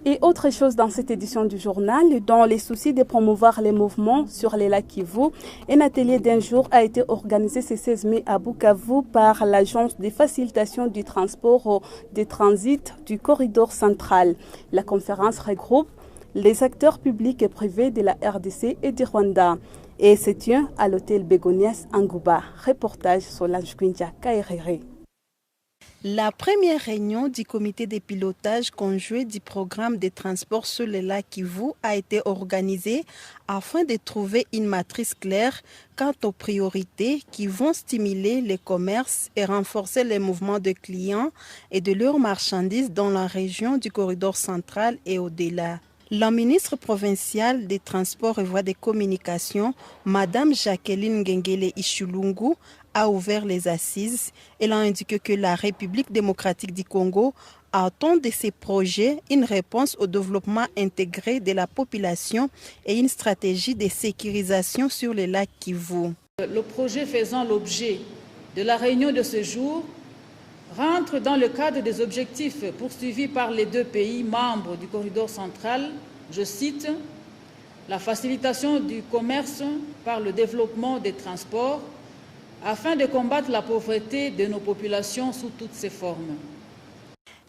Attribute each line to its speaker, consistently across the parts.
Speaker 1: Et autre chose dans cette édition du journal, dans les soucis de promouvoir les mouvements sur les lacs Kivu, un atelier d'un jour a été organisé ce 16 mai à Bukavu par l'Agence de facilitation du transport de transit du corridor central. La conférence regroupe les acteurs publics et privés de la RDC et du Rwanda et se tient à l'hôtel Begonias Angouba. Reportage sur l'Anjouinja Kairere.
Speaker 2: La première réunion du comité de pilotage conjoint du programme de transport sur le lac Kivu a été organisée afin de trouver une matrice claire quant aux priorités qui vont stimuler le commerce et renforcer les mouvements de clients et de leurs marchandises dans la région du corridor central et au-delà. La ministre provinciale des Transports et Voies de Communication, Madame Jacqueline Ngengele Ishulungu, a ouvert les assises. Elle a indiqué que la République démocratique du Congo attend de ces projets une réponse au développement intégré de la population et une stratégie de sécurisation sur le lac Kivu.
Speaker 3: Le projet faisant l'objet de la réunion de ce jour rentre dans le cadre des objectifs poursuivis par les deux pays membres du corridor central, je cite, la facilitation du commerce par le développement des transports afin de combattre la pauvreté de nos populations sous toutes ses formes.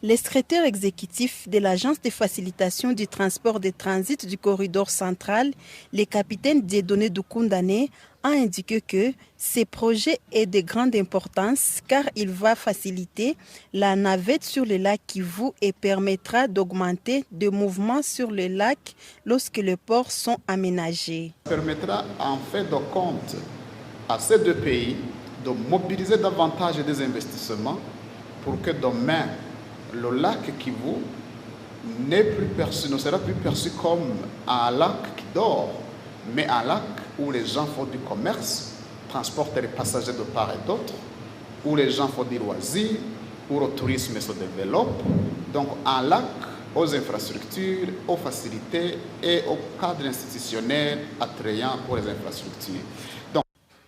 Speaker 2: Le secrétaire exécutif de l'Agence de facilitation du transport de transit du corridor central, le capitaine Dieudonné Doukoundane, a indiqué que ce projet est de grande importance car il va faciliter la navette sur le lac Kivu et permettra d'augmenter le mouvement sur le lac lorsque les ports sont aménagés.
Speaker 4: Ça permettra en fait de compte à ces deux pays de mobiliser davantage des investissements pour que demain le lac Kivu ne sera plus perçu comme un lac qui dort, mais un lac où les gens font du commerce, transportent les passagers de part et d'autre, où les gens font du loisir, où le tourisme se développe. Donc un lac aux infrastructures, aux facilités et au cadre institutionnel attrayant pour les infrastructures.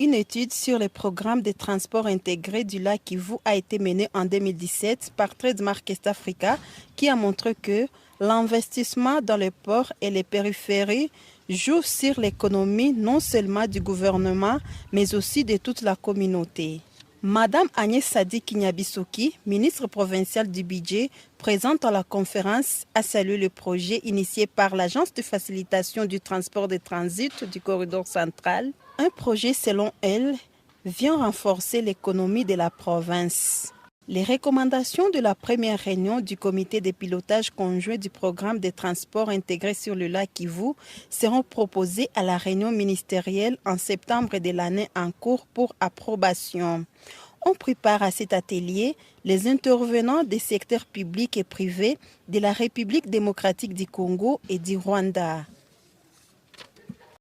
Speaker 2: Une étude sur les programmes de transport intégré du lac Kivu a été menée en 2017 par Trademark East Africa qui a montré que l'investissement dans les ports et les périphéries joue sur l'économie non seulement du gouvernement mais aussi de toute la communauté. Madame Agnès Sadi-Kinyabisoki, ministre provinciale du budget, présente à la conférence, a salué le projet initié par l'Agence de facilitation du transport de transit du corridor central. Un projet, selon elle, vient renforcer l'économie de la province. Les recommandations de la première réunion du comité de pilotage conjoint du programme de transport intégré sur le lac Kivu seront proposées à la réunion ministérielle en septembre de l'année en cours pour approbation. On prépare à cet atelier les intervenants des secteurs publics et privés de la République démocratique du Congo et du Rwanda.